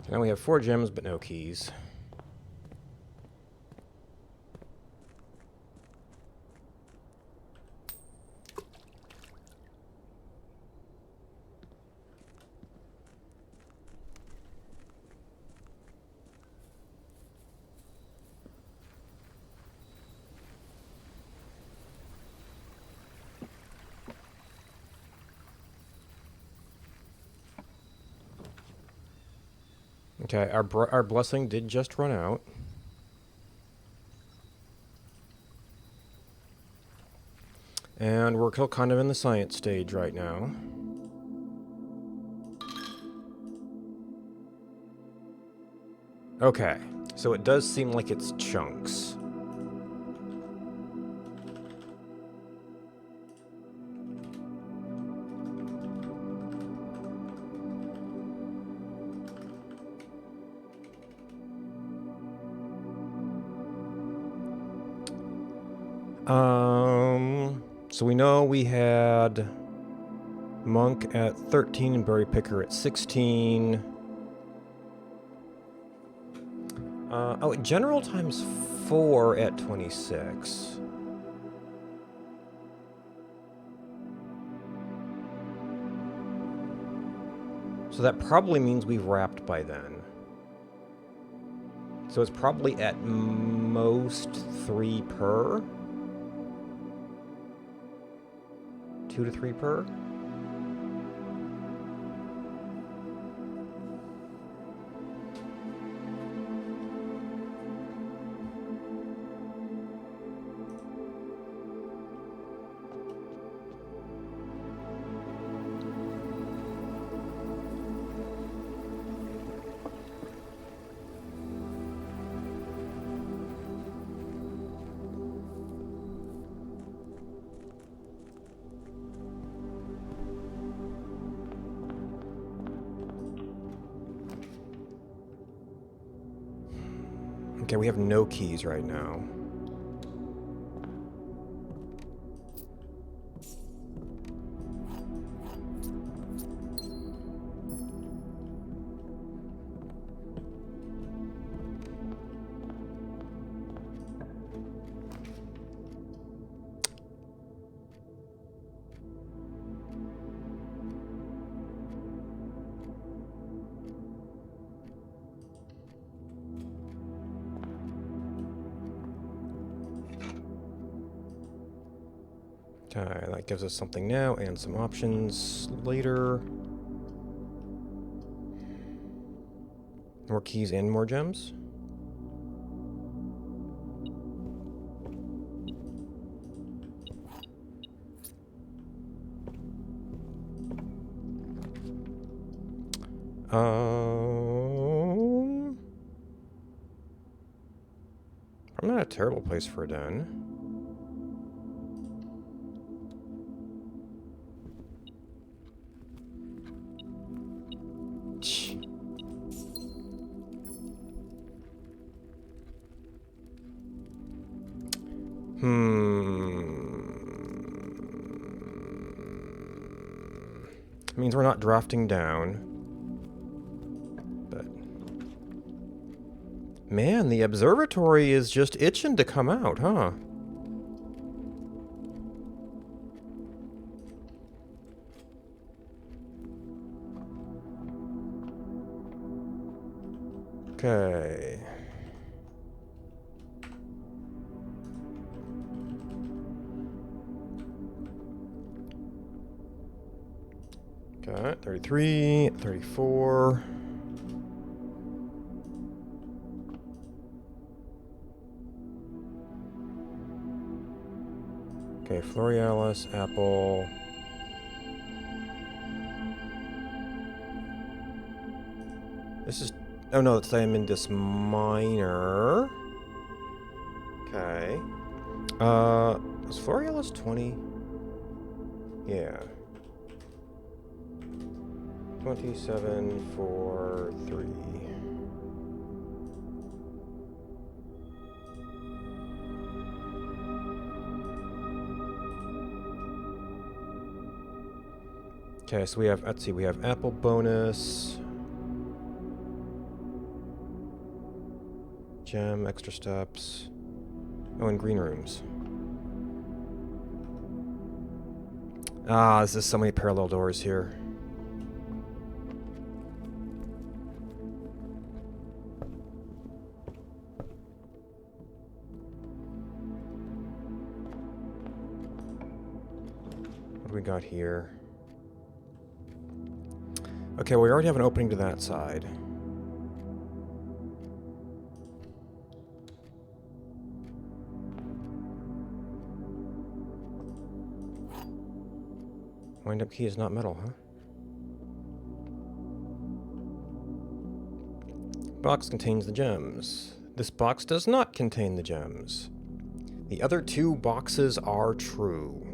Now we have 4 gems, but no keys. Okay, our blessing did just run out. And we're still kind of in the science stage right now. Okay, so it does seem like it's chunks. So we know we had Monk at 13 and Berry Picker at 16. General times 4 at 26. So that probably means we've wrapped by then. So it's probably at most 3 per. 2 to 3 per. Okay, we have no keys right now. Okay, that gives us something now and some options later. More keys and more gems. Probably not a terrible place for a den. Means we're not drafting down. But man, the observatory is just itching to come out, huh? Okay. Got 33, 34. Okay, Florealis, apple. This is... Oh no, it's Diamondus Minor. Okay. Was Florealis 20? Yeah. 27 for 3. Okay, so we have, let's see, we have apple bonus. Gem, extra steps. Oh, and green rooms. Ah, there's just so many parallel doors here. What do we got here? Okay, well, we already have an opening to that side. Wind-up key is not metal, huh? Box contains the gems. This box does not contain the gems. The other two boxes are true.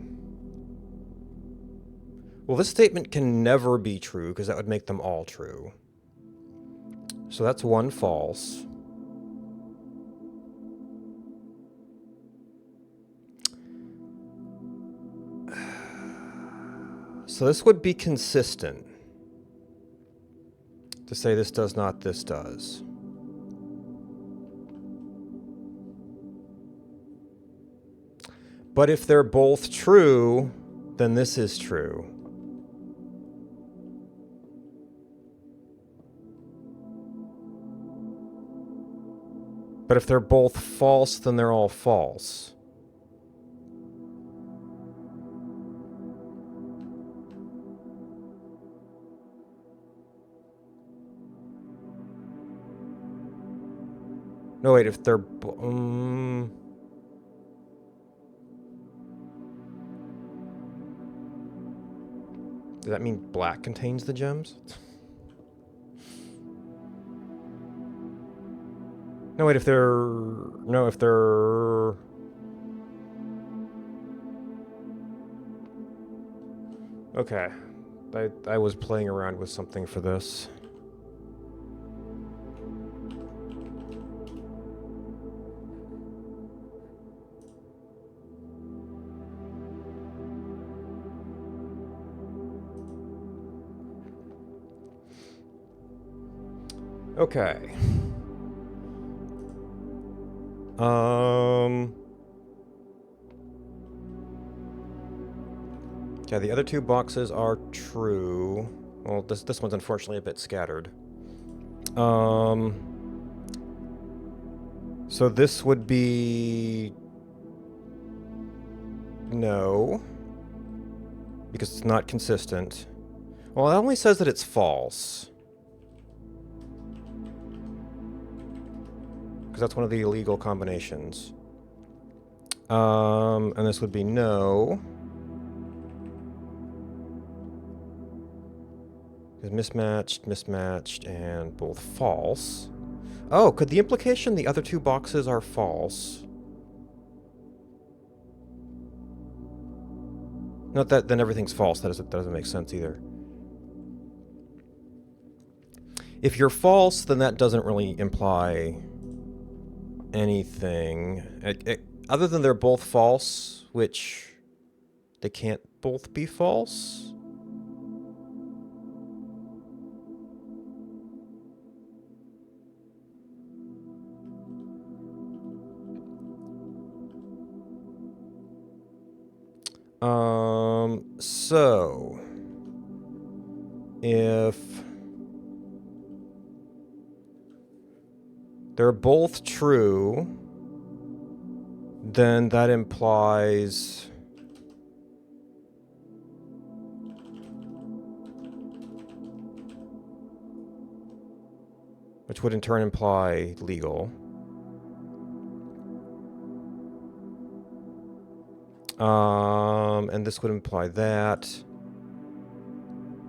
Well, this statement can never be true because that would make them all true. So that's one false. So this would be consistent to say this does not, this does. But if they're both true, then this is true. But if they're both false, then they're all false. No, wait, if they're... Does that mean black contains the gems? No, wait, if they're... No, if they're... Okay. I was playing around with something for this. Okay. Yeah, the other two boxes are true. Well, this one's unfortunately a bit scattered. So this would be... No. Because it's not consistent. Well, it only says that it's false. Because that's one of the illegal combinations. And this would be no. Because mismatched, mismatched, and both false. Oh, could the implication the other two boxes are false? Not that then everything's false. That doesn't make sense either. If you're false, then that doesn't really imply anything. Other than they're both false, which they can't both be false. So if they're both true, then that implies which would in turn imply legal. And this would imply that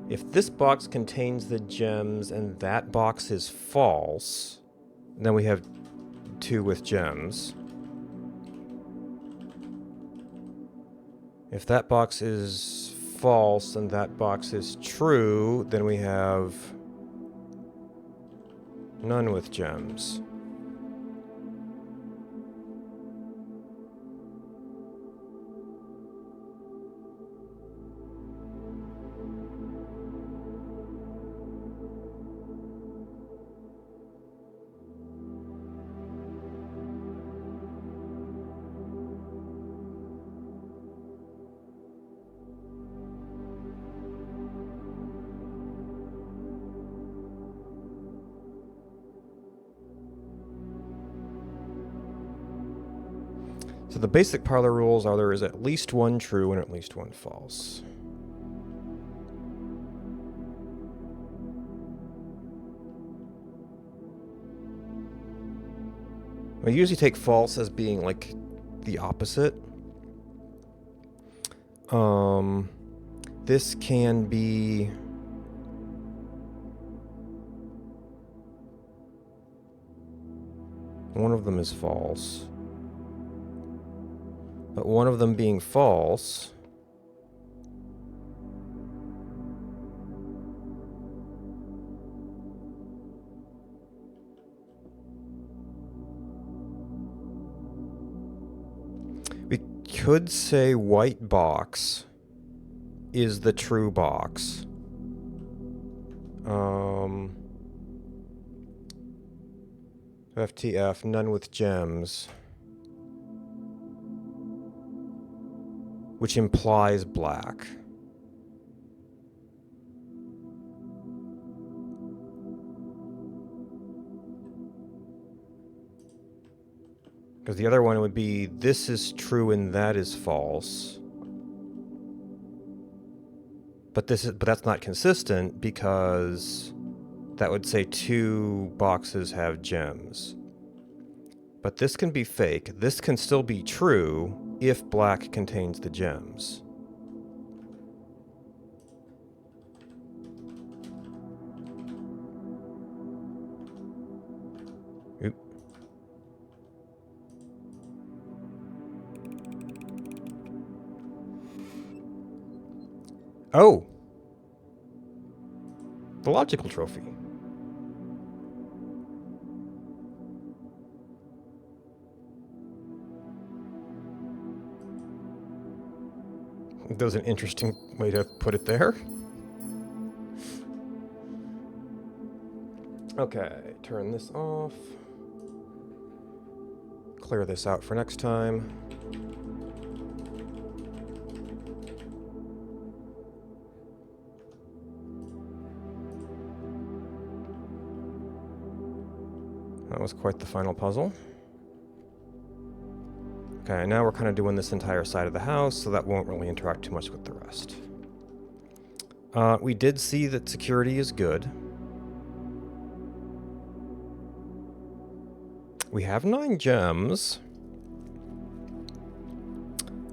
if this box contains the gems and that box is false, then we have two with gems. If that box is false and that box is true, then we have none with gems. So the basic parlor rules are there is at least one true and at least one false. I usually take false as being like the opposite. This can be one of them is false. But one of them being false we could say white box is the true box. FTF, none with gems. Which implies black. Because the other one would be, this is true and that is false. But that's not consistent because that would say 2 boxes have gems. But this can be fake. This can still be true if black contains the gems. Oop. Oh! The logical trophy. That was an interesting way to put it there. Okay, turn this off. Clear this out for next time. That was quite the final puzzle. Okay, now we're kind of doing this entire side of the house, so that won't really interact too much with the rest. We did see that security is good. We have 9 gems.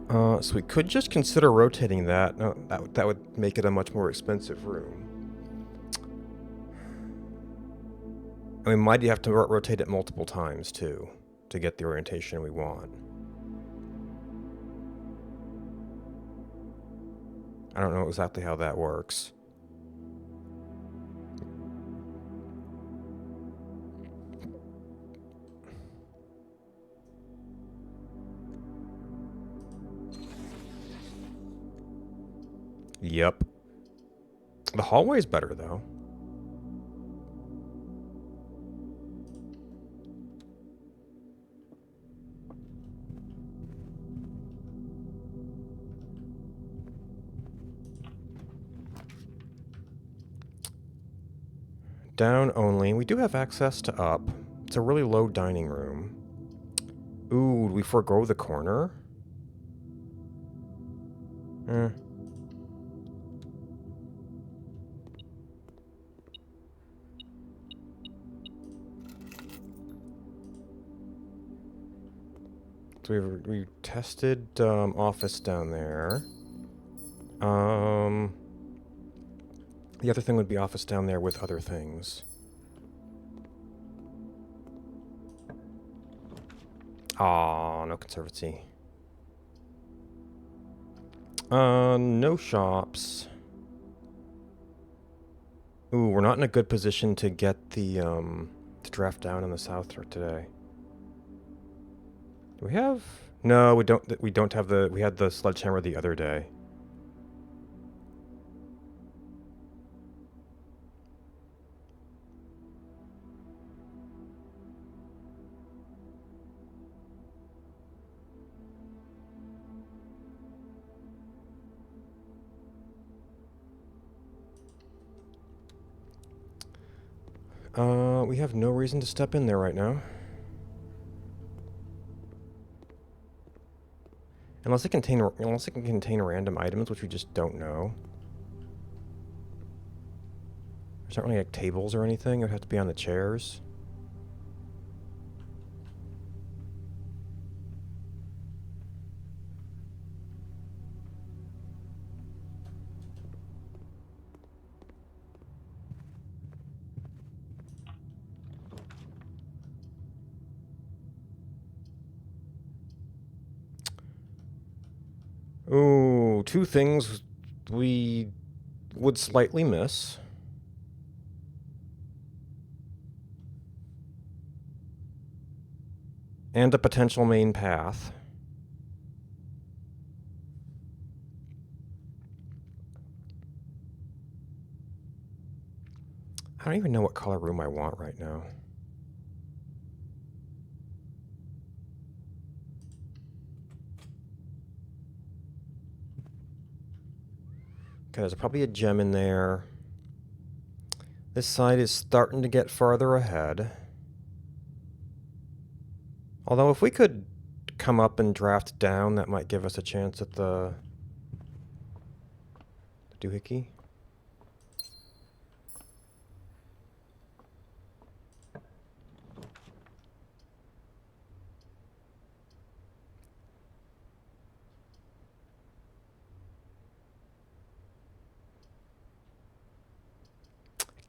So we could just consider rotating that. No, that would make it a much more expensive room. And we might have to rotate it multiple times, too, to get the orientation we want. I don't know exactly how that works. Yep. The hallway's better, though. Down only. We do have access to up. It's a really low dining room. Ooh, we forego the corner? So we tested office down there. The other thing would be office down there with other things. Aw, no conservancy. No shops. Ooh, we're not in a good position to get the, to draft down in the south today. Do we have? No, we don't have the, we had the sledgehammer the other day. We have no reason to step in there right now. Unless it can contain random items, which we just don't know. There's not really like tables or anything. It would have to be on the chairs. Ooh, two things we would slightly miss. And a potential main path. I don't even know what color room I want right now. Okay, there's probably a gem in there. This side is starting to get farther ahead. Although if we could come up and draft down, that might give us a chance at the doohickey.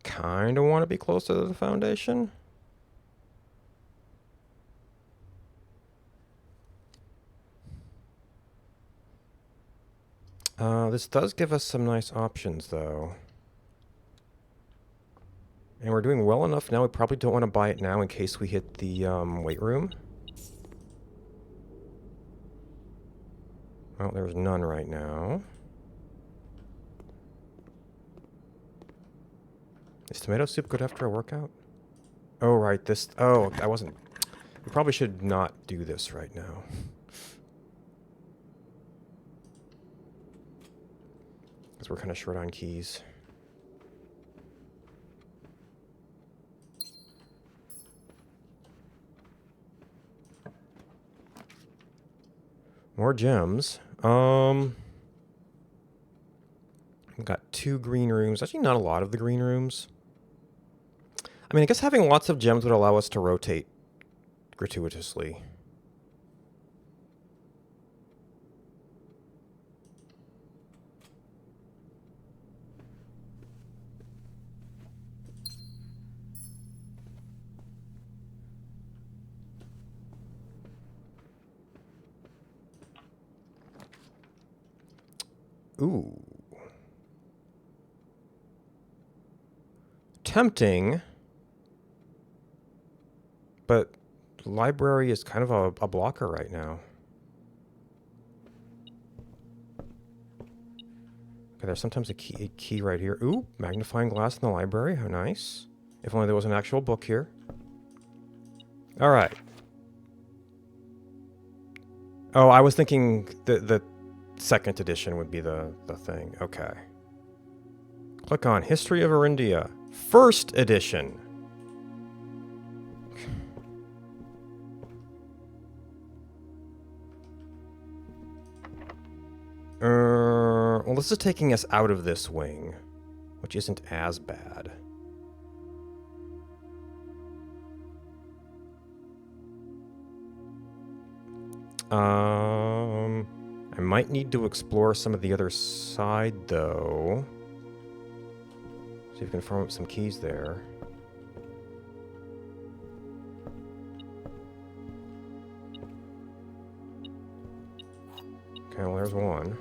Kind of want to be closer to the foundation. This does give us some nice options, though. And we're doing well enough now, we probably don't want to buy it now in case we hit the weight room. Well, there's none right now. Is tomato soup good after a workout? Oh, right, this... Oh, I wasn't... We probably should not do this right now. Because we're kind of short on keys. More gems. We've got 2 green rooms. Actually, not a lot of the green rooms. I mean, I guess having lots of gems would allow us to rotate gratuitously. Ooh. Tempting. But library is kind of a blocker right now. Okay, there's sometimes a key right here. Ooh, magnifying glass in the library. How nice. If only there was an actual book here. All right. Oh, I was thinking the second edition would be the thing. Okay. Click on History of Arindia. First edition. Well, this is taking us out of this wing, which isn't as bad. I might need to explore some of the other side, though. See if we can farm up some keys there. Okay, well, there's one.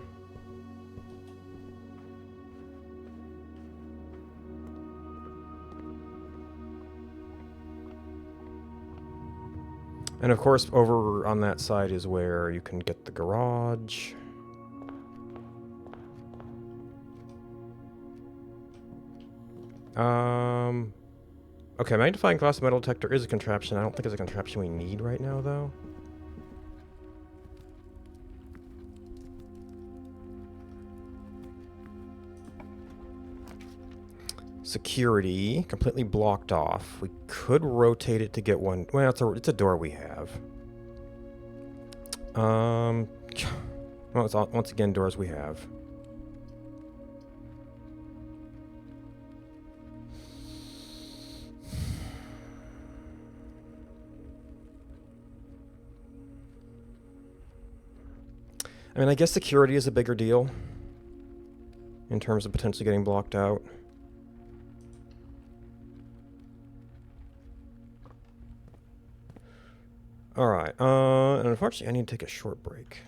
And of course, over on that side is where you can get the garage. Okay, magnifying glass metal detector is a contraption. I don't think it's a contraption we need right now, though. Security, completely blocked off. We could rotate it to get one. Well, it's a door we have. Well, it's all, once again, doors we have. I mean, I guess security is a bigger deal in terms of potentially getting blocked out. Alright, and unfortunately I need to take a short break.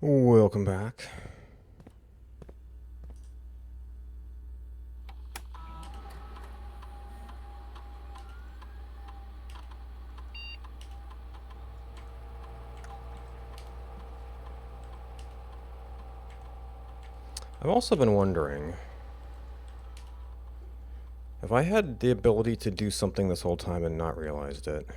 Welcome back. I've also been wondering if I had the ability to do something this whole time and not realized it.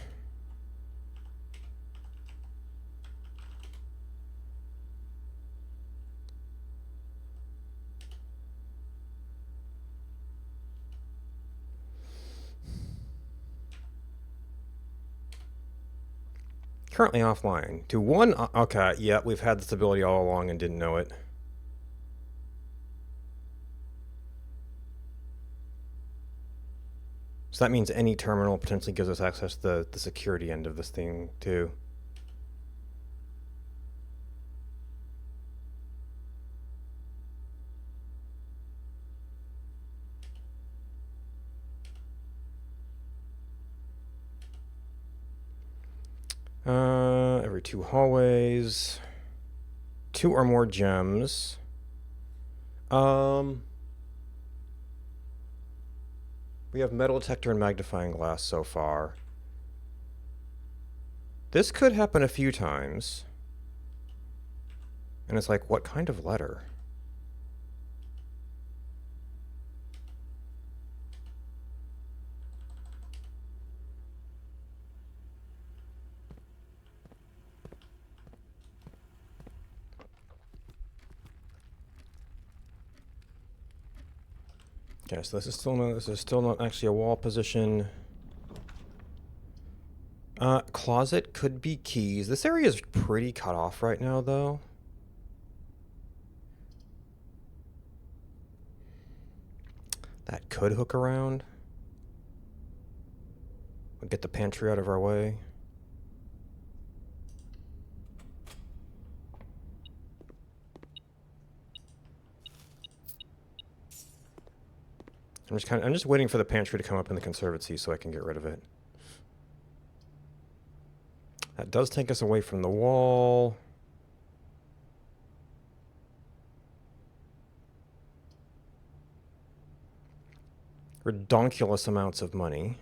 Currently offline. To one, okay, yeah, we've had this ability all along and didn't know it. So that means any terminal potentially gives us access to the security end of this thing, too. Every 2 hallways. 2 or more gems. We have metal detector and magnifying glass so far. This could happen a few times. And it's like, what kind of letter? Okay, so this is still not actually a wall position. Closet could be keys. This area is pretty cut off right now, though. That could hook around. We'll get the pantry out of our way. I'm just waiting for the pantry to come up in the conservancy so I can get rid of it. That does take us away from the wall. Redonkulous amounts of money.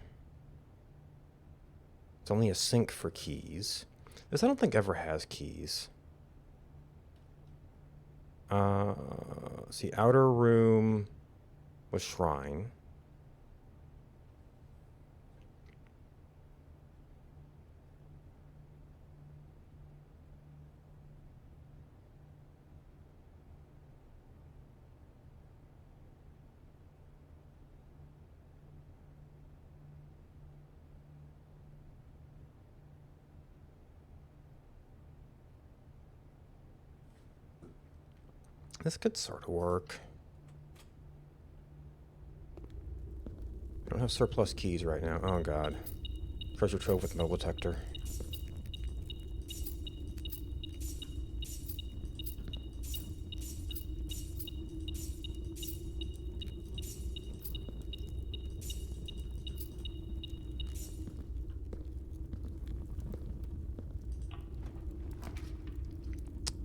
It's only a sink for keys. This I don't think ever has keys. See, outer room with shrine. This could sort of work. I don't have surplus keys right now. Oh god. Treasure trove with metal detector.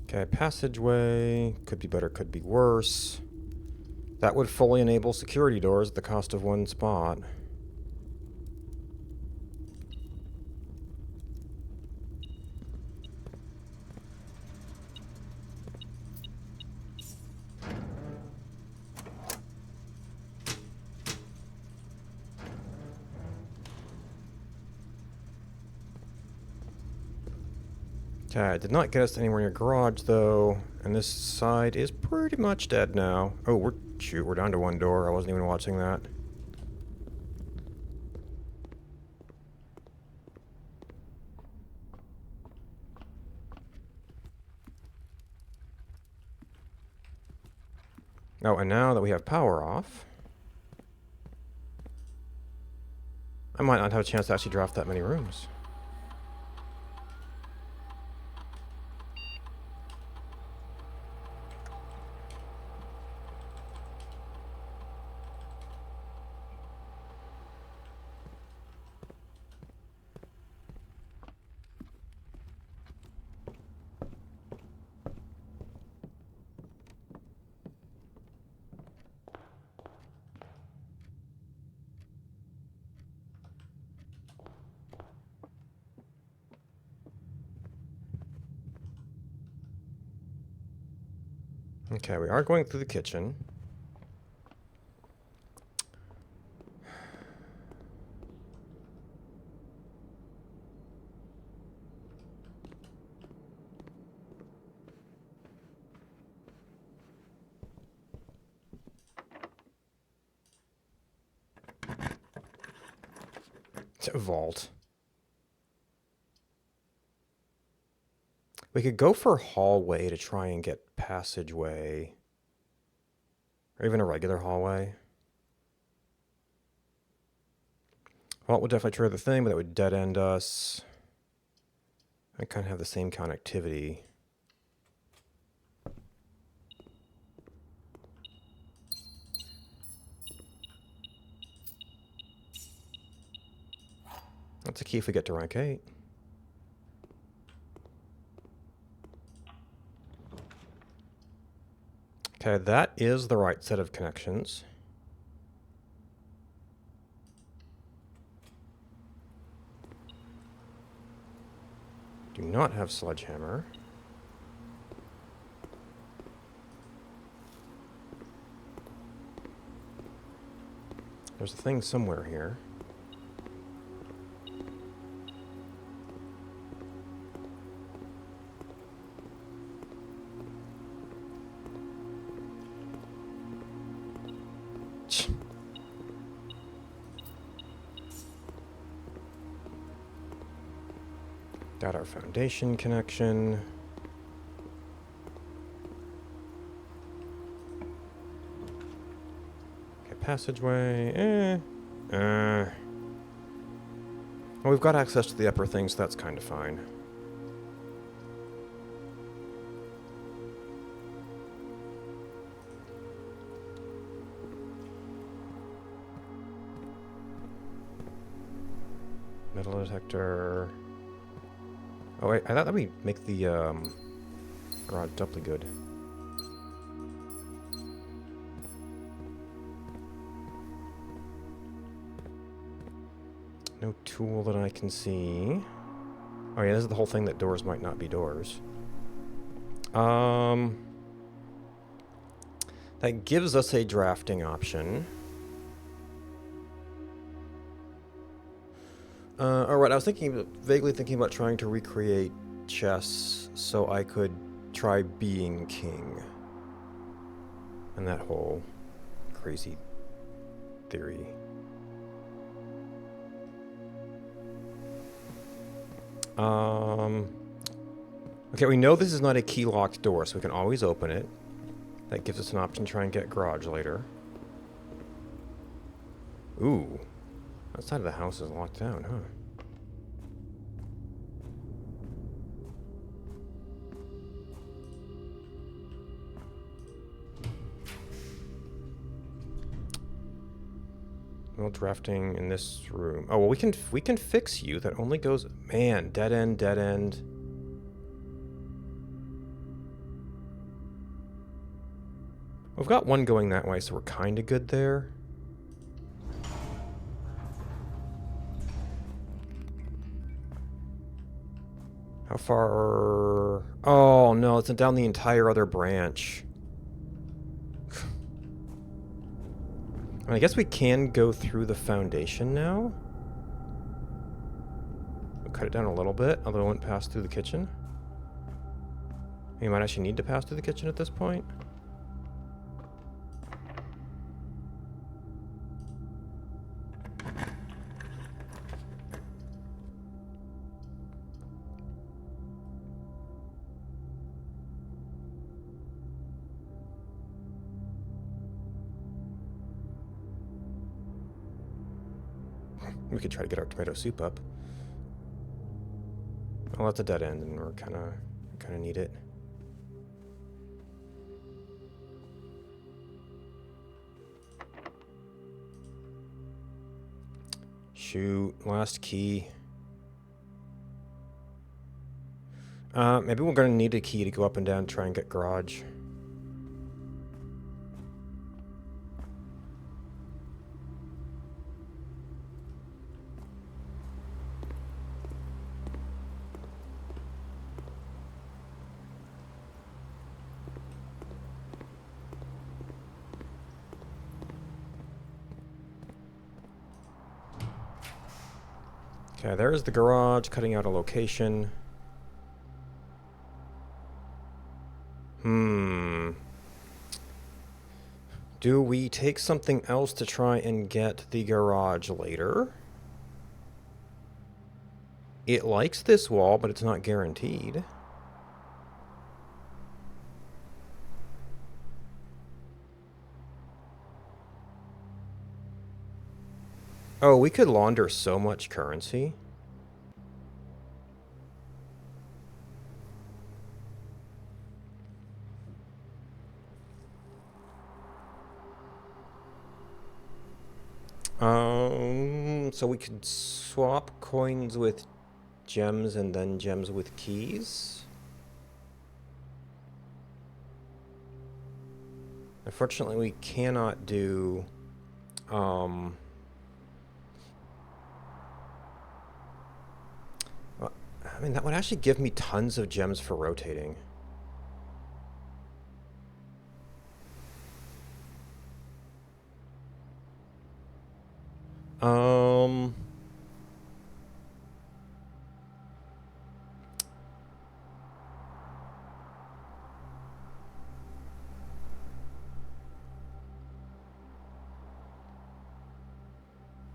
Okay, passageway. Could be better, could be worse. That would fully enable security doors at the cost of one spot. Okay, it did not get us anywhere near garage though, and this side is pretty much dead now. Oh, we're down to one door. I wasn't even watching that. Oh, and now that we have power off, I might not have a chance to actually draft that many rooms. Okay, we are going through the kitchen. It's a vault. We could go for hallway to try and get passageway. Or even a regular hallway. Vault would definitely trigger the thing, but that would dead end us. I kind of have the same connectivity. That's a key if we get to rank 8. Okay, that is the right set of connections. Do not have sledgehammer. There's a thing somewhere here. Got our foundation connection. Okay, passageway. Well, we've got access to the upper thing, so that's kind of fine. Metal detector. Oh wait, I thought that would make the garage doubly good. No tool that I can see. Oh yeah, this is the whole thing that doors might not be doors. That gives us a drafting option. Alright, I was vaguely thinking about trying to recreate chess so I could try being king. And that whole crazy theory. Okay, we know this is not a key-locked door, so we can always open it. That gives us an option to try and get garage later. Ooh. That side of the house is locked down, huh? No drafting in this room. Oh, well, we can fix you. That only goes... Man, dead end, dead end. We've got one going that way, so we're kind of good there. How far... Oh, no, it's down the entire other branch. I guess we can go through the foundation now. We'll cut it down a little bit, although it won't pass through the kitchen. We might actually need to pass through the kitchen at this point. We could try to get our tomato soup up. Well, that's a dead end, and we're kind of need it. Shoot, last key. Maybe we're gonna need a key to go up and down and try and get garage. Okay, there's the garage, cutting out a location. Do we take something else to try and get the garage later? It likes this wall, but it's not guaranteed. Oh, we could launder so much currency. So we could swap coins with gems and then gems with keys. Unfortunately, we cannot do I mean, that would actually give me tons of gems for rotating. Um...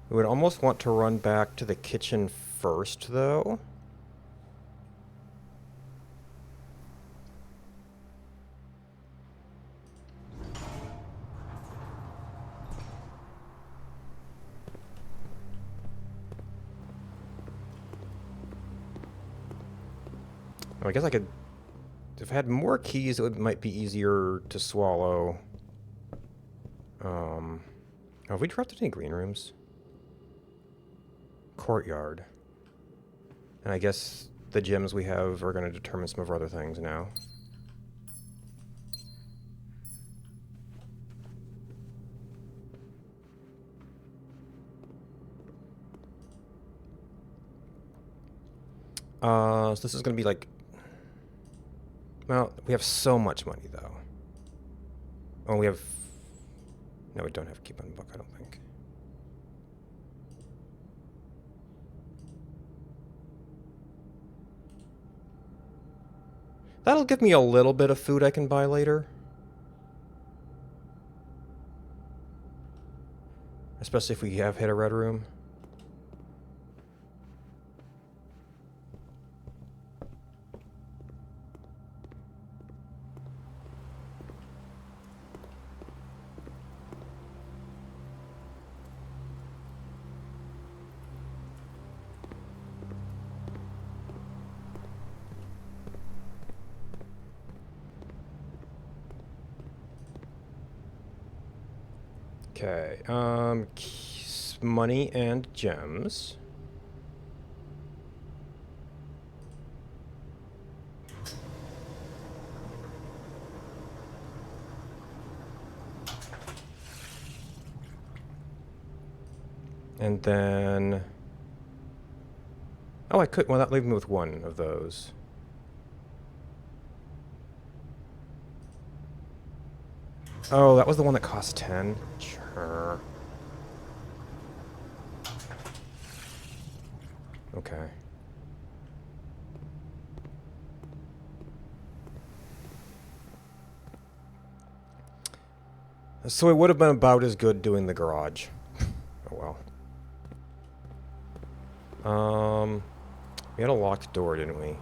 We would almost want to run back to the kitchen first, though. I guess I could... If I had more keys, might be easier to swallow. Have we dropped any green rooms? Courtyard. And I guess the gems we have are going to determine some of our other things now. So this is going to be like... Well, we have so much money, though. Oh, we have... No, we don't have keep on book, I don't think. That'll give me a little bit of food I can buy later. Especially if we have hit a red room. Okay, money and gems. And then... Oh, I could... Well, that leave me with one of those. Oh, that was the one that cost 10? Sure. Okay. So it would have been about as good doing the garage. Oh well. We had a locked door, didn't we?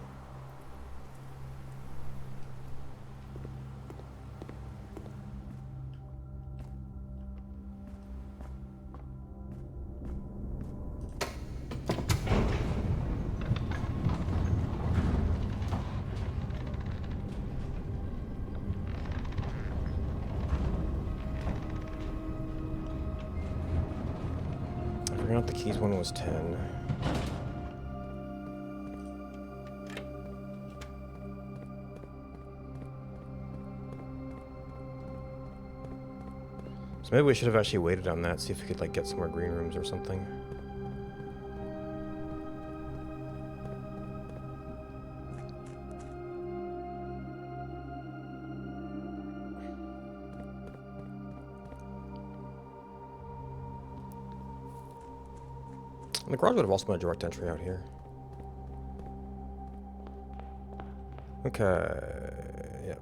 I forgot the keys one was 10. So maybe we should have actually waited on that, see if we could like get some more green rooms or something. And the garage would have also been a direct entry out here. Okay. Yep.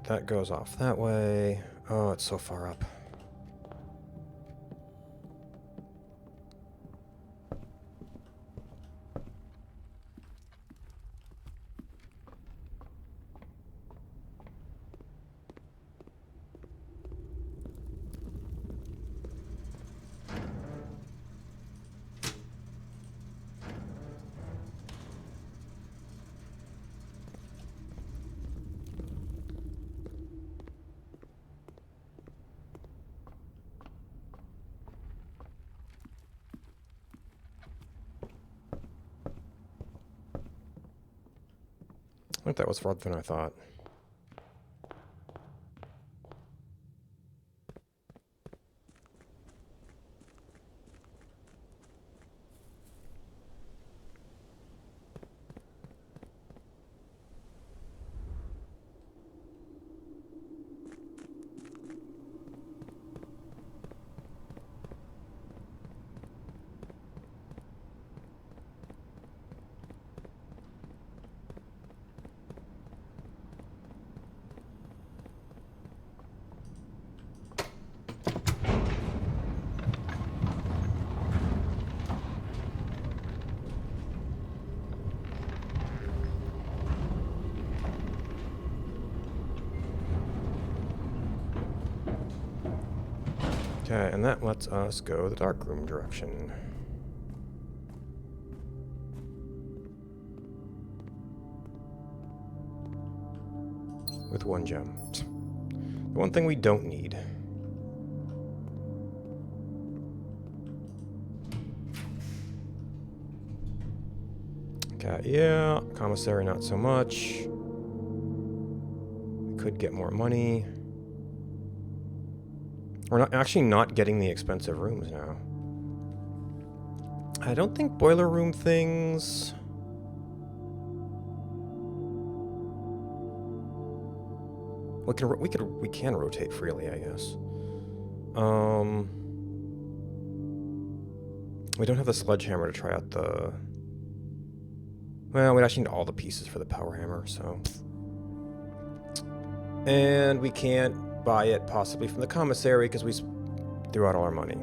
That goes off that way. Oh, it's so far up. I think that was farther than I thought. Okay, and that lets us go the dark room direction. With 1 gem. The one thing we don't need. Okay, yeah, commissary not so much. We could get more money. We're actually not getting the expensive rooms now. I don't think boiler room things... We can rotate freely, I guess. We don't have the sledgehammer to try out the... Well, we actually need all the pieces for the power hammer, so... And we can't buy it possibly from the commissary because we threw out all our money.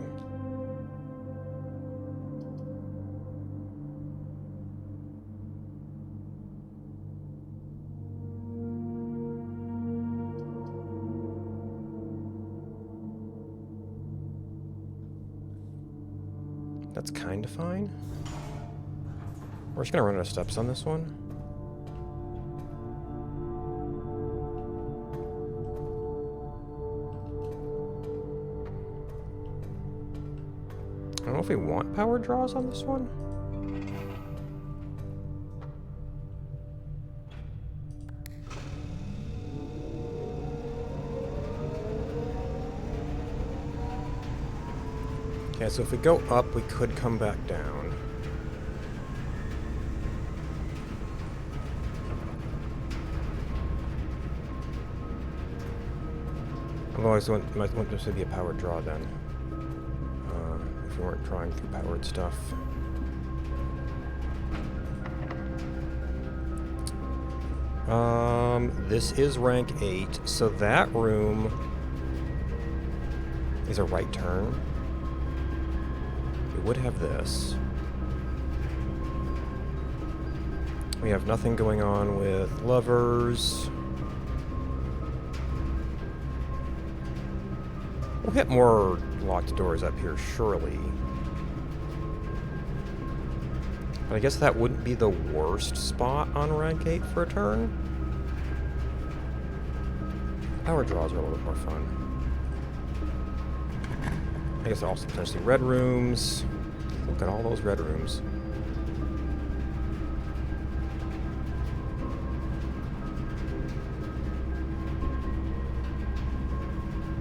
That's kind of fine. We're just gonna run out of steps on this one. I don't know if we want power draws on this one. Okay, so if we go up, we could come back down. Otherwise, it might want this to be a powered draw then. If we weren't drawing through powered stuff. This is rank 8, so that room is a right turn. We would have this. We have nothing going on with lovers. We'll hit more locked doors up here, surely. But I guess that wouldn't be the worst spot on rank 8 for a turn. Power draws are a little bit more fun. I guess also potentially red rooms. Look at all those red rooms.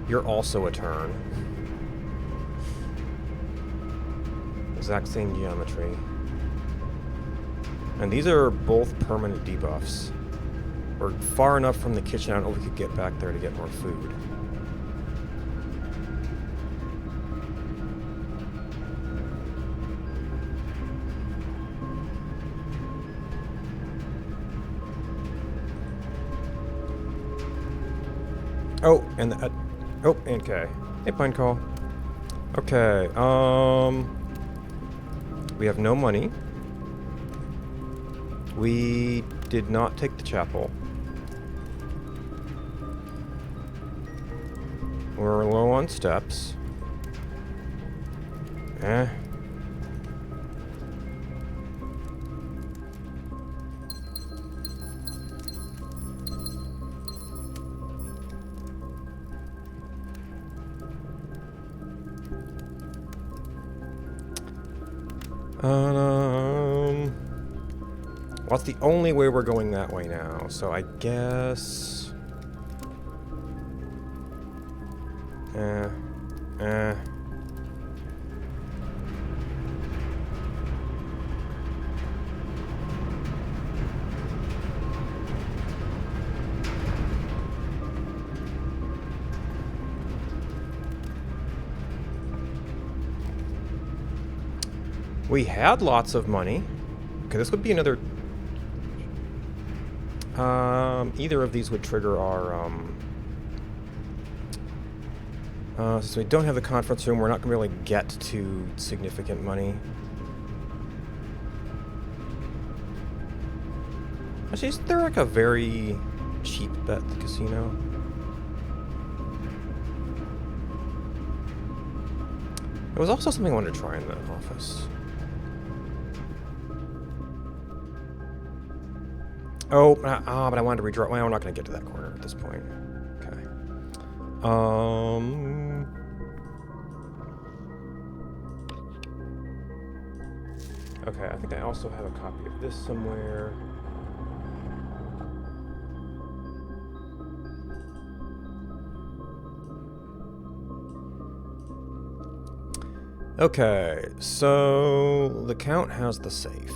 You're also a turn. Exact same geometry. And these are both permanent debuffs. We're far enough from the kitchen, I don't know if we could get back there to get more food. Oh, and the... oh, okay. Hey, Pine Call. Okay, we have no money. We did not take the chapel. We're low on steps. Well, that's the only way we're going that way now, so I guess... We had lots of money. Okay, this would be another... either of these would trigger our, since we don't have the conference room, we're not going to really get to significant money. Actually, is there like a very cheap bet at the casino? There was also something I wanted to try in the office. Oh, but I wanted to redraw. Well, we're not going to get to that corner at this point. Okay. Okay, I think I also have a copy of this somewhere. Okay, so the Count has the safe.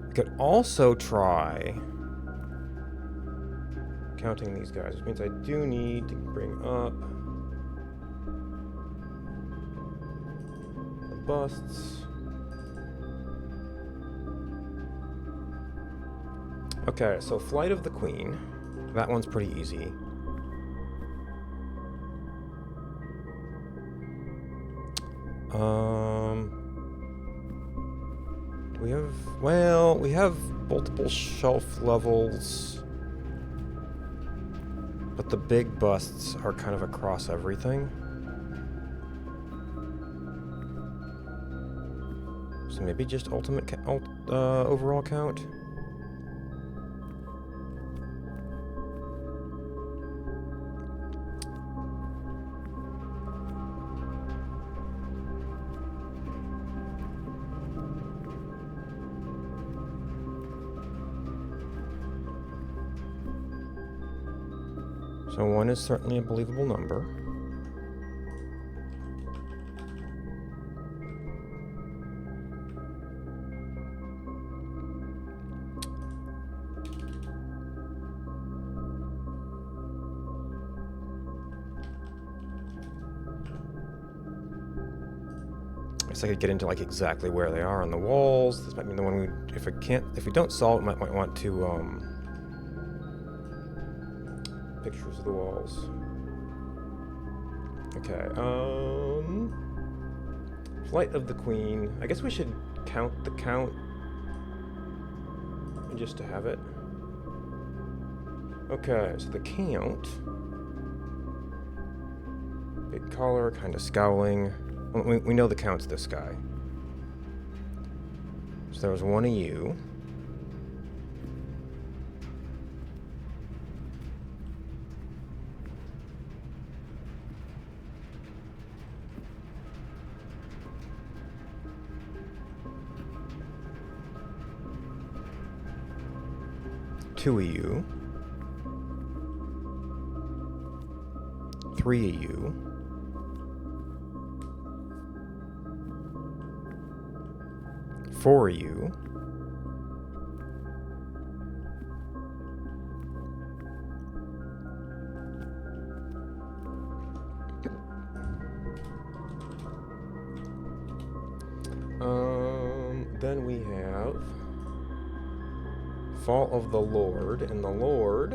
I could also try counting these guys, which means I do need to bring up the busts. Okay, so Flight of the Queen. That one's pretty easy. We have, well, we have multiple shelf levels, but the big busts are kind of across everything. So maybe just ultimate overall count. So 1 is certainly a believable number. I guess I could get into like exactly where they are on the walls. This might be the one we, if we don't solve it, might want to pictures of the walls. Okay, Flight of the Queen. I guess we should count the Count just to have it. Okay, so the Count. Big collar, kind of scowling. We know the Count's this guy. So there was one of you. Two of you. 3 of you. 4 of you. Then we have Fall of the Lord, and the Lord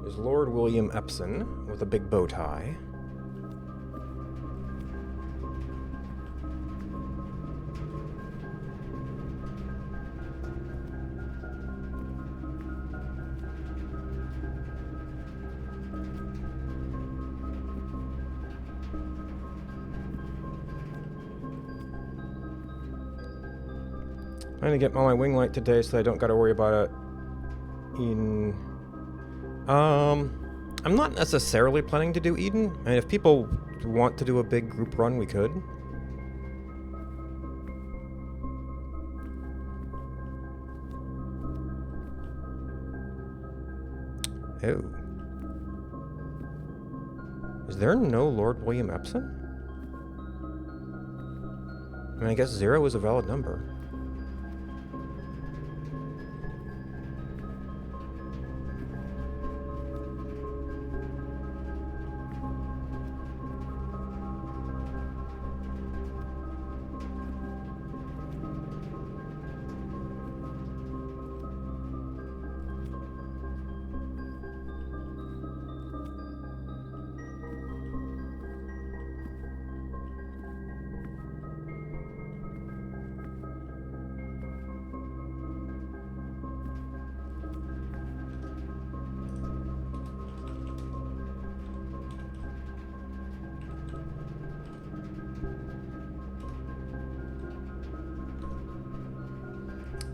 is Lord William Epson with a big bow tie. I'm gonna get my wing light today so I don't gotta worry about it in... I'm not necessarily planning to do Eden. I mean, if people want to do a big group run, we could. Oh. Is there no Lord William Epson? I mean, I guess 0 is a valid number.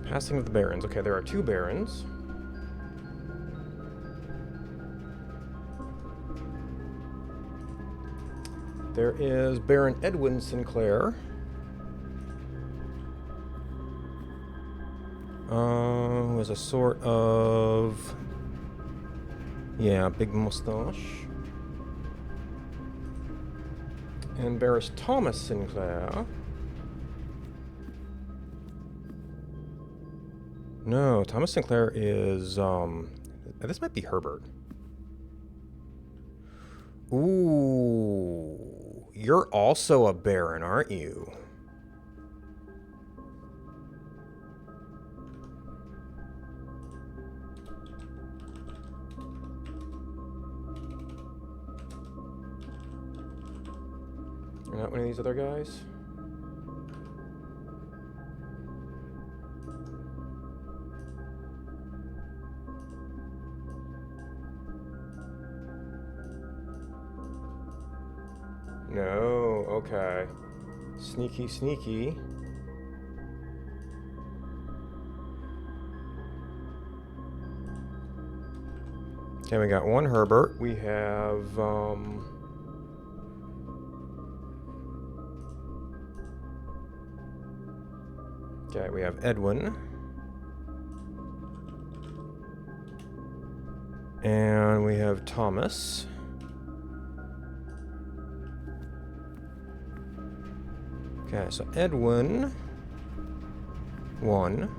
Passing of the Barons. Okay, there are 2 Barons. There is Baron Edwin Sinclair. Who has a sort of... yeah, big mustache. And Baron Thomas Sinclair. No, Thomas Sinclair is, this might be Herbert. Ooh, you're also a Baron, aren't you? You're not one of these other guys? No, okay. Sneaky, sneaky. Okay, we got 1 Herbert. We have, okay, we have Edwin. And we have Thomas. Okay, so Edwin, 1.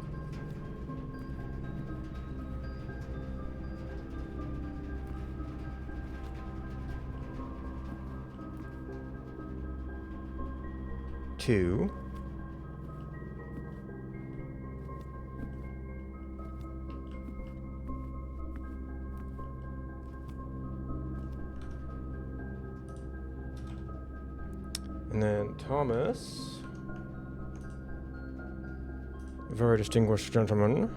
Two. And then Thomas, very distinguished gentleman.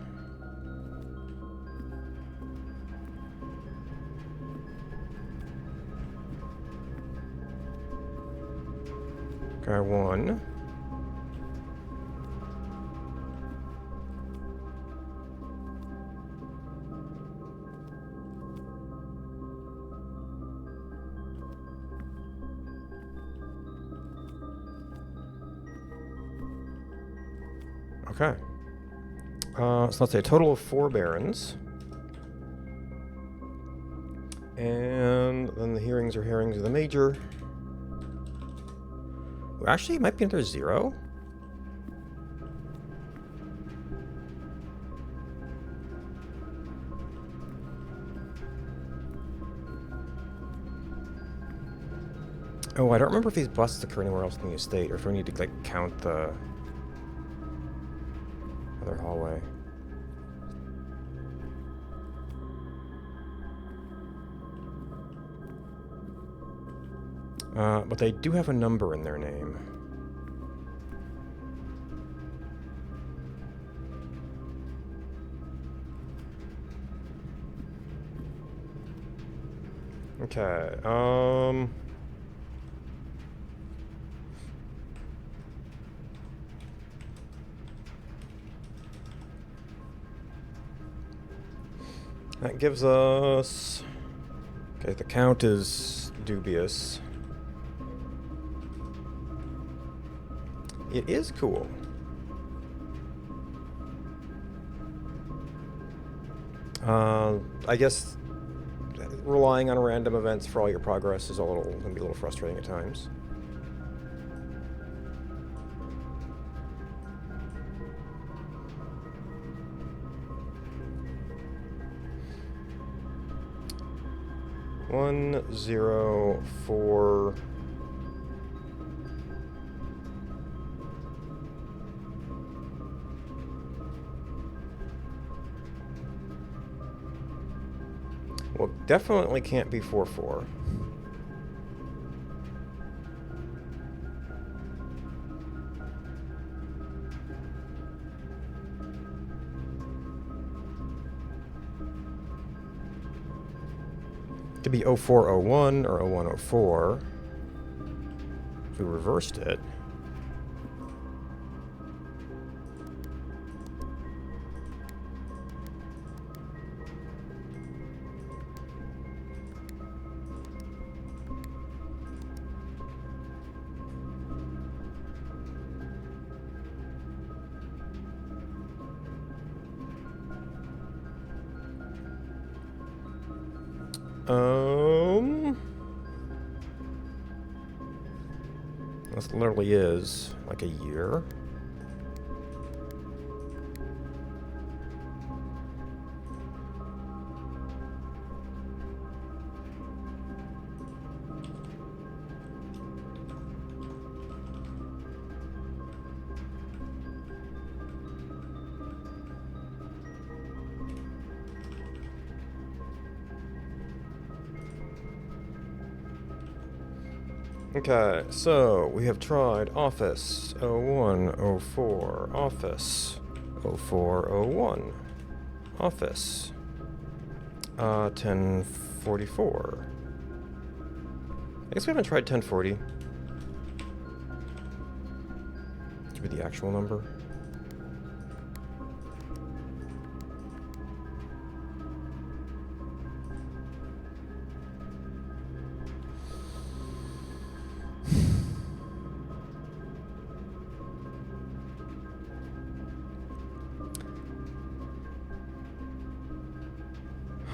Guy 1. Okay. So let's say a total of 4 barons. And then the hearings are hearings of the major. Actually, it might be another 0. Oh, I don't remember if these busts occur anywhere else in the estate, or if we need to, like, count the other hallway. But they do have a number in their name. Okay, that gives us... Okay, the count is dubious. It is cool. I guess relying on random events for all your progress is gonna be a little frustrating at times. One, 0, 4. Well, definitely can't be 4, 4. Could be 0401 or 0104 if we reversed it. This literally is like a year. Okay, so we have tried Office 0104, Office 0401, Office 1044. I guess we haven't tried 1040. Should be the actual number.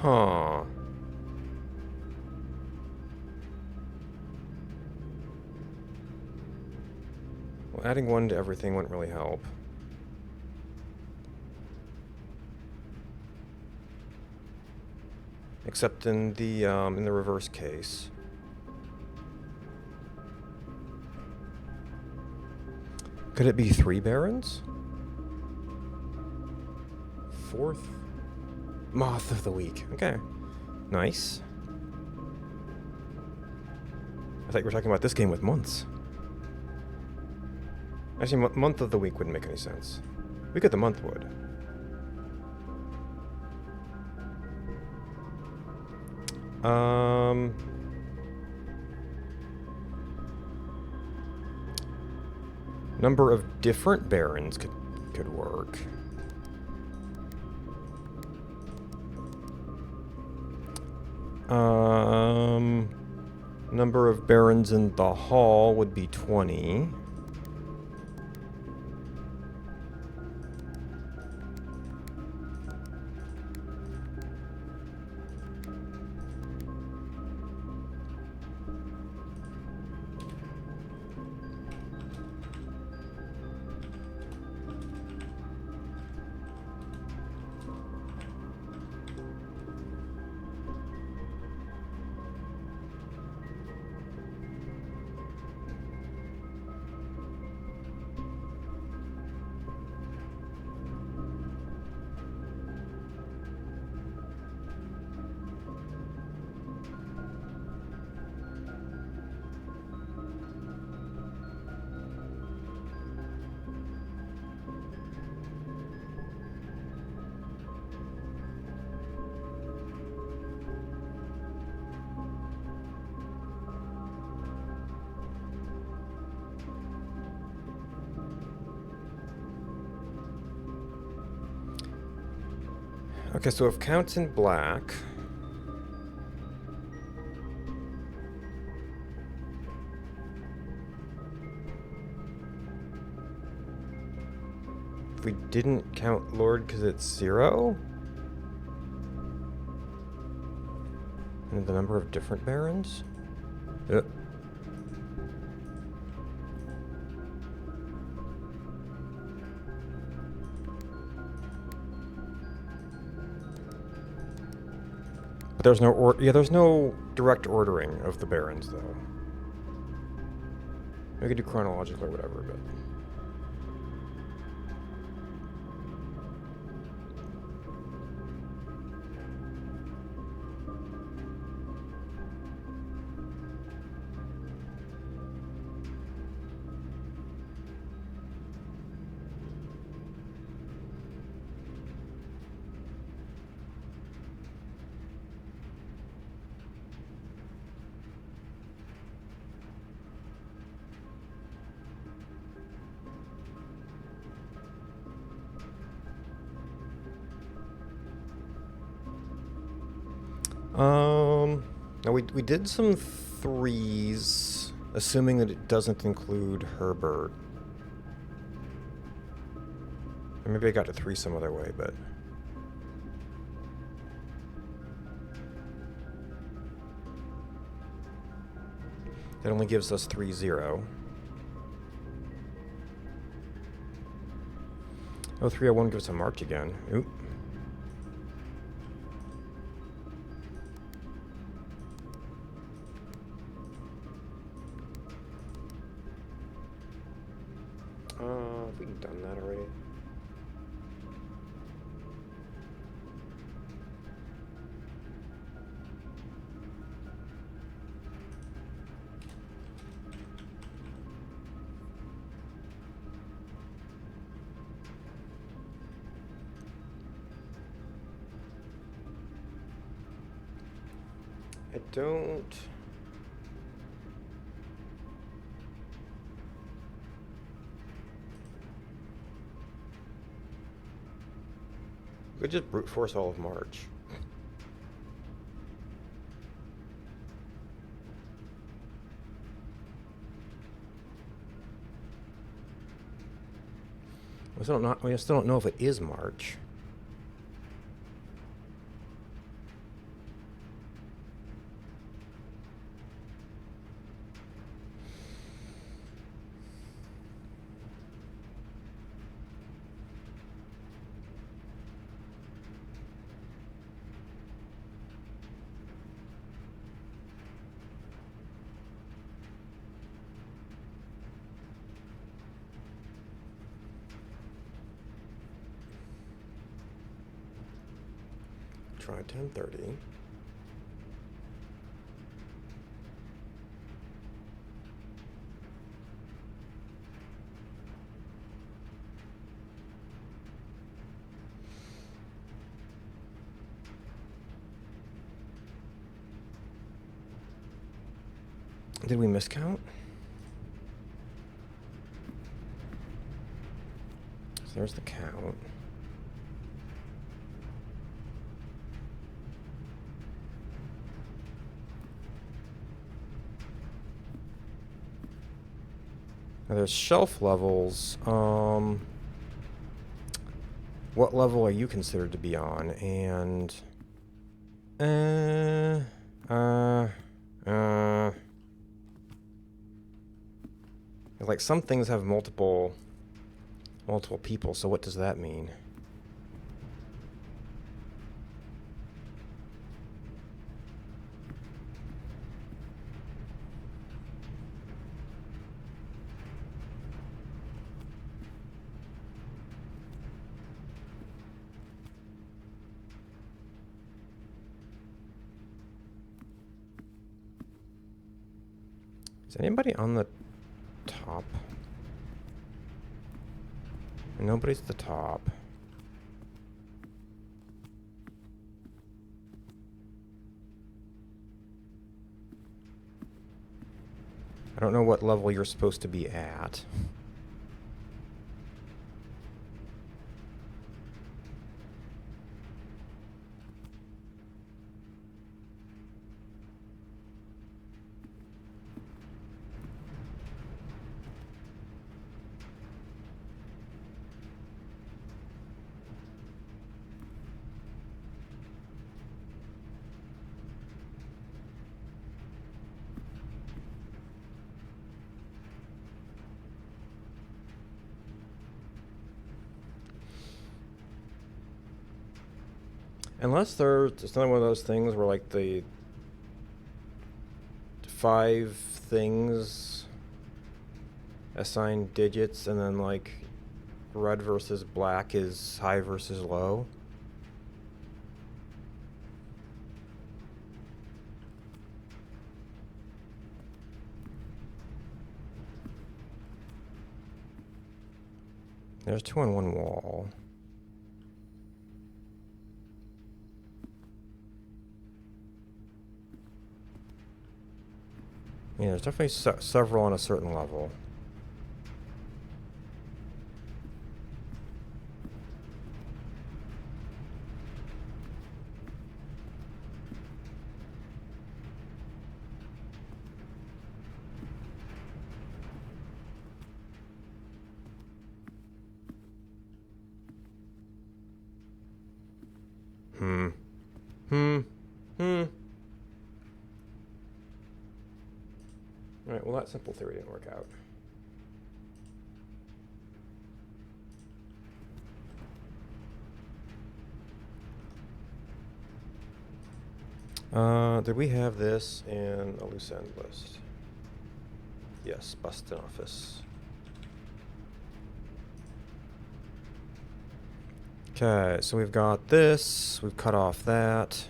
Huh. Well, adding one to everything wouldn't really help. Except in the reverse case. Could it be 3 barons? 4th Moth of the week. Okay. Nice. I thought you were talking about this game with months. Actually, month of the week wouldn't make any sense. Week of the month would. Number of different barons could work. Number of barons in the hall would be 20. Okay, so if count's in black... If we didn't count Lord because it's 0? And the number of different barons? Yep. But there's no there's no direct ordering of the barons though. We could do chronological or whatever, but now we did some 3s, assuming that it doesn't include Herbert. Or maybe I got to 3 some other way, but That only gives us 3, 0. Oh, 301 gives a March again. Oop. Have we done that already? I don't... We could just brute force all of March. We still don't know if it is March. Try 1030. Did we miscount? So there's the count. Now there's shelf levels. What level are you considered to be on? And like some things have multiple people, so what does that mean? Is anybody on the top? Nobody's at the top. I don't know what level you're supposed to be at. Unless it's not one of those things where like the 5 things assign digits and then like red versus black is high versus low. There's 2 on one wall. Yeah, there's definitely several on a certain level. Alright, well that simple theory didn't work out. Did we have this in a loose end list? Yes, Boston office. Okay, so we've got this. We've cut off that.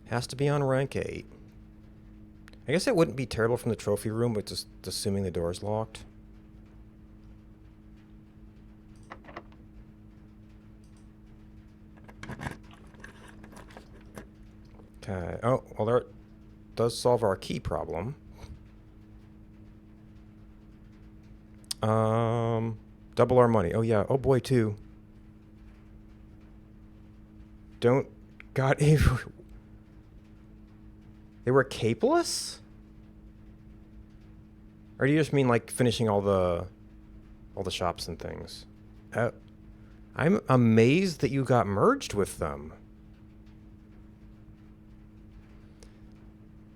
Has to be on rank 8. I guess it wouldn't be terrible from the trophy room, but just assuming the door's locked. Okay. Oh, well, there does solve our key problem. Double our money. Oh, yeah. Oh, boy, too. Don't... God, they were capeless? Or do you just mean, like, finishing all the shops and things? I'm amazed that you got merged with them.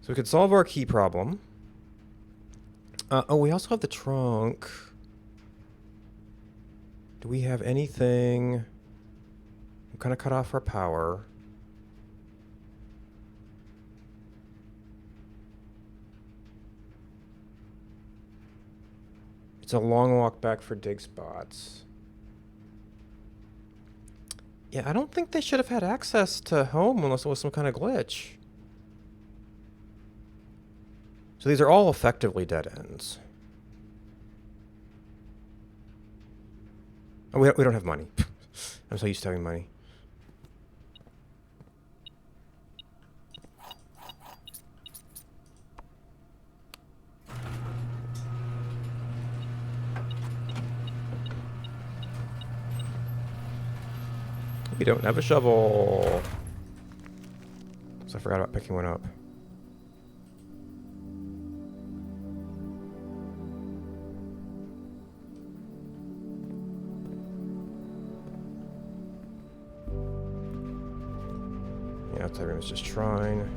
So we could solve our key problem. Oh, we also have the trunk. Do we have anything? We kind of cut off our power. It's a long walk back for dig spots. Yeah, I don't think they should have had access to home unless it was some kind of glitch. So these are all effectively dead ends. Oh, we don't have money. I'm so used to having money. We don't have a shovel. So I forgot about picking one up. Yeah, outside room is just shrine.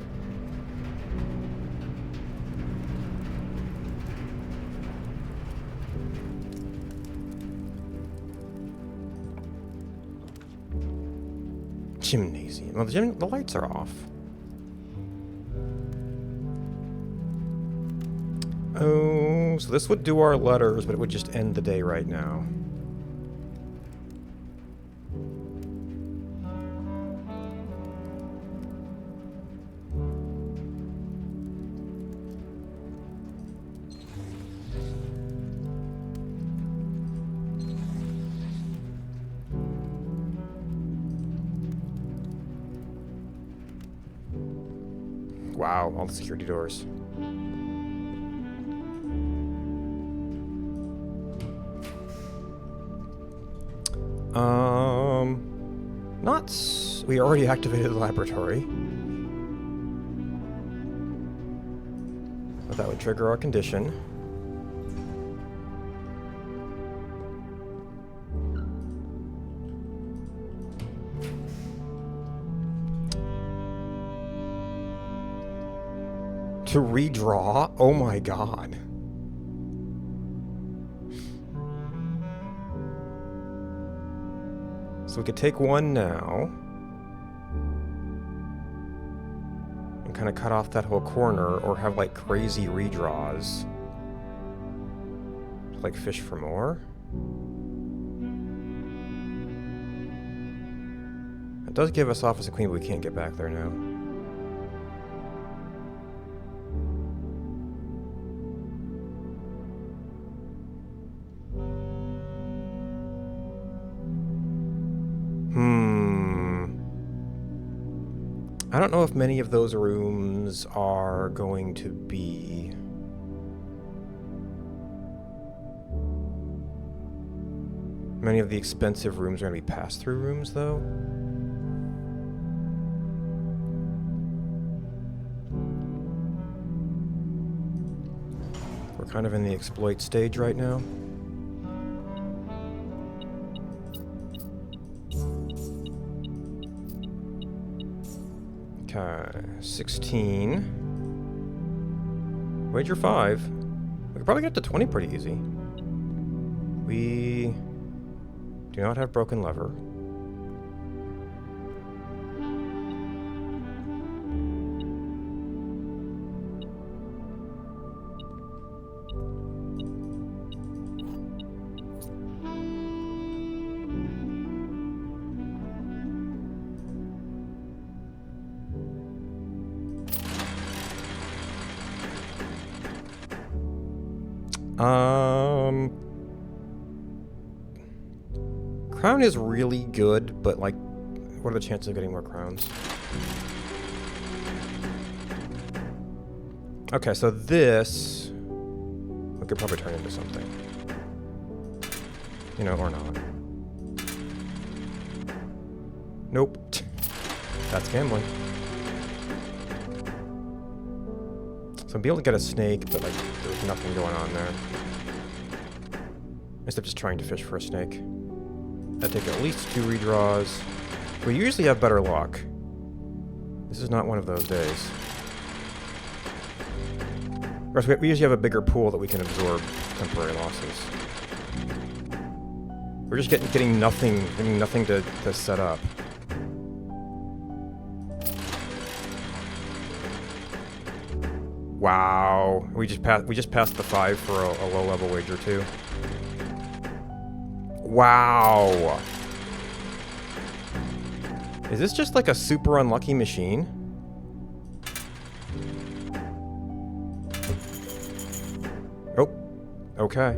Gymnasium. Well, the lights are off. Oh, so this would do our letters, but it would just end the day right now. Wow, all the security doors. We already activated the laboratory. But that would trigger our condition. To redraw? Oh my god. So we could take one now. And kind of cut off that whole corner, or have like crazy redraws. Like fish for more. It does give us Office of Queen, but we can't get back there now. I don't know if many of those rooms are going to be... Many of the expensive rooms are going to be pass-through rooms, though. We're Kind of in the exploit stage right now. Okay, 16. Wager 5. We could probably get to 20 pretty easy. We do not have broken lever. Crown is really good, but like, what are the chances of getting more crowns? Okay, so this we could probably turn into something. You know, or not. Nope. That's gambling. So I'll be able to get a snake, but like, there's nothing going on there. Instead of just trying to fish for a snake. I take at least 2 redraws. We usually have better luck. This is not one of those days. Of course, we usually have a bigger pool that we can absorb temporary losses. We're just getting nothing to set up. Wow, we just passed the 5 for a low level wager too. Wow. Is this just like a super unlucky machine? Oh, okay.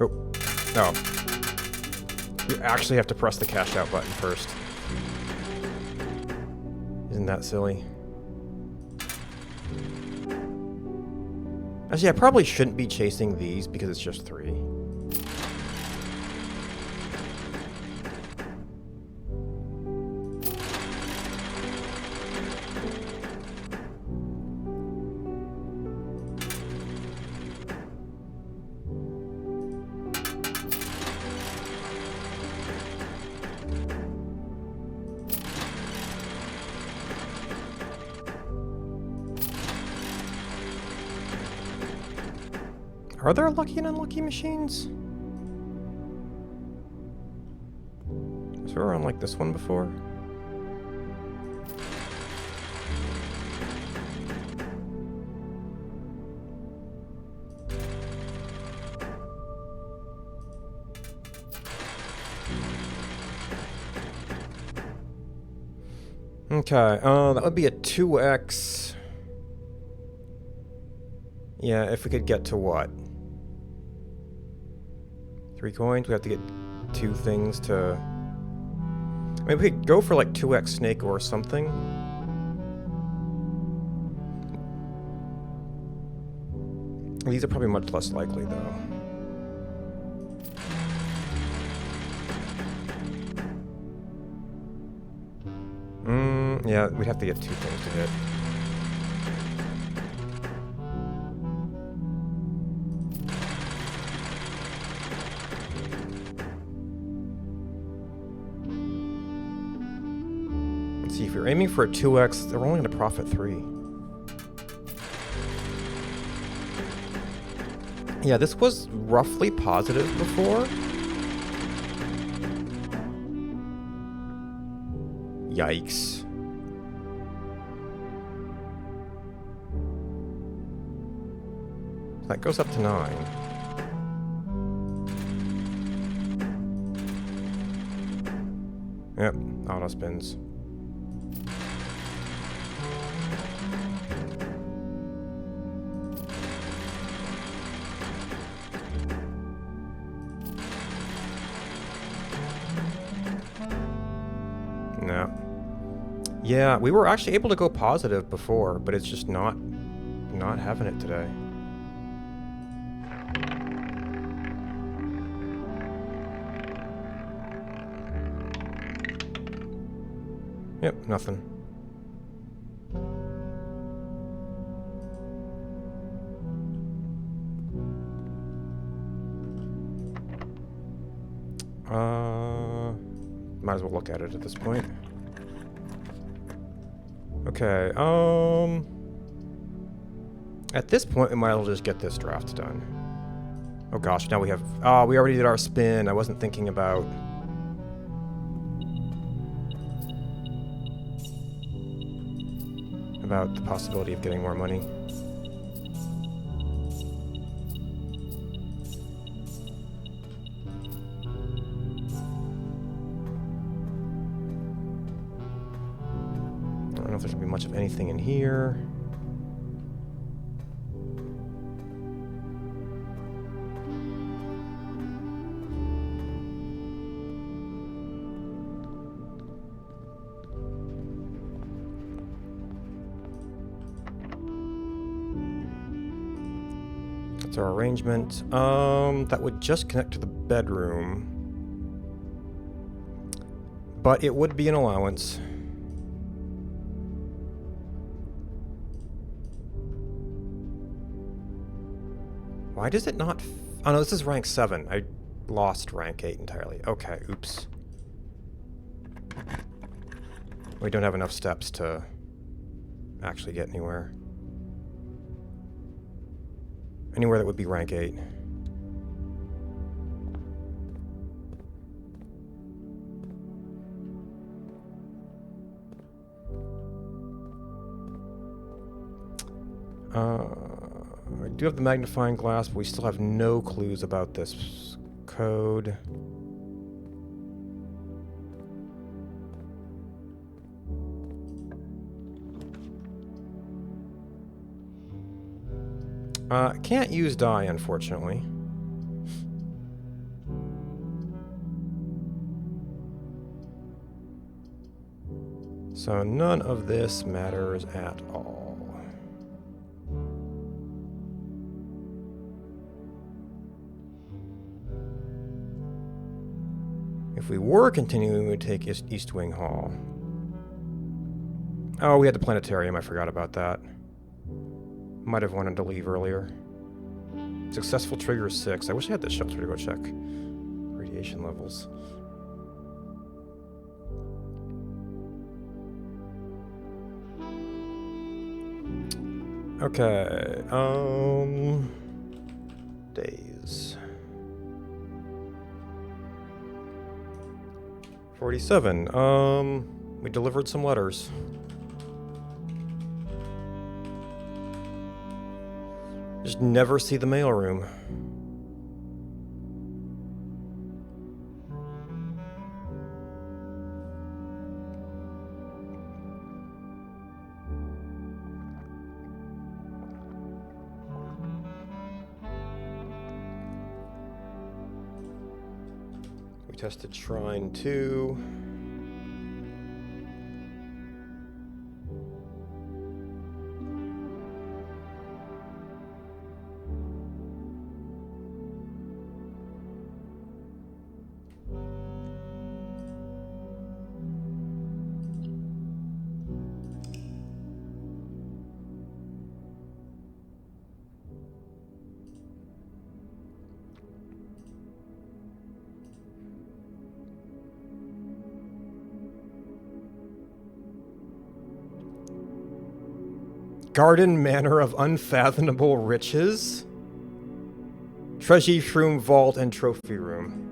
Oh, no. You actually have to press the cash out button first. Isn't that silly? Actually, I probably shouldn't be chasing these because it's just 3. Are there lucky and unlucky machines? Was there one like this one before? Okay, that would be a 2x. Yeah, if we could get to what? 3 coins? We have to get 2 things to... I mean, we could go for like 2x snake or something. These are probably much less likely, though. Yeah, we'd have to get 2 things to hit. Let's see, if you're aiming for a 2x, they're only going to profit 3. Yeah, this was roughly positive before. Yikes. That goes up to 9. Yep, auto spins. No. Yeah, we were actually able to go positive before, but it's just not having it today. Yep, nothing. Might as well look at it at this point. Okay, at this point, we might as well just get this draft done. Oh gosh, now we have... we already did our spin. I wasn't thinking about... the possibility of getting more money. I don't know if there's gonna be much of anything in here. That's our arrangement. That would just connect to the bedroom. But it would be an allowance. Why does it not... Oh no, this is rank 7. I lost rank 8 entirely. Okay, oops. We don't have enough steps to actually get anywhere. Anywhere that would be rank 8. I do have the magnifying glass, but we still have no clues about this code. Can't use dye, unfortunately. So none of this matters at all. If we were continuing, we would take East Wing Hall. Oh, we had the planetarium. I forgot about that. Might have wanted to leave earlier. Successful trigger 6. I wish I had the shelter to go check radiation levels. Okay, days. 47. We delivered some letters. Just never see the mailroom. We tested Shrine 2. Garden Manor of Unfathomable Riches. Treasure Room, Vault, and Trophy Room.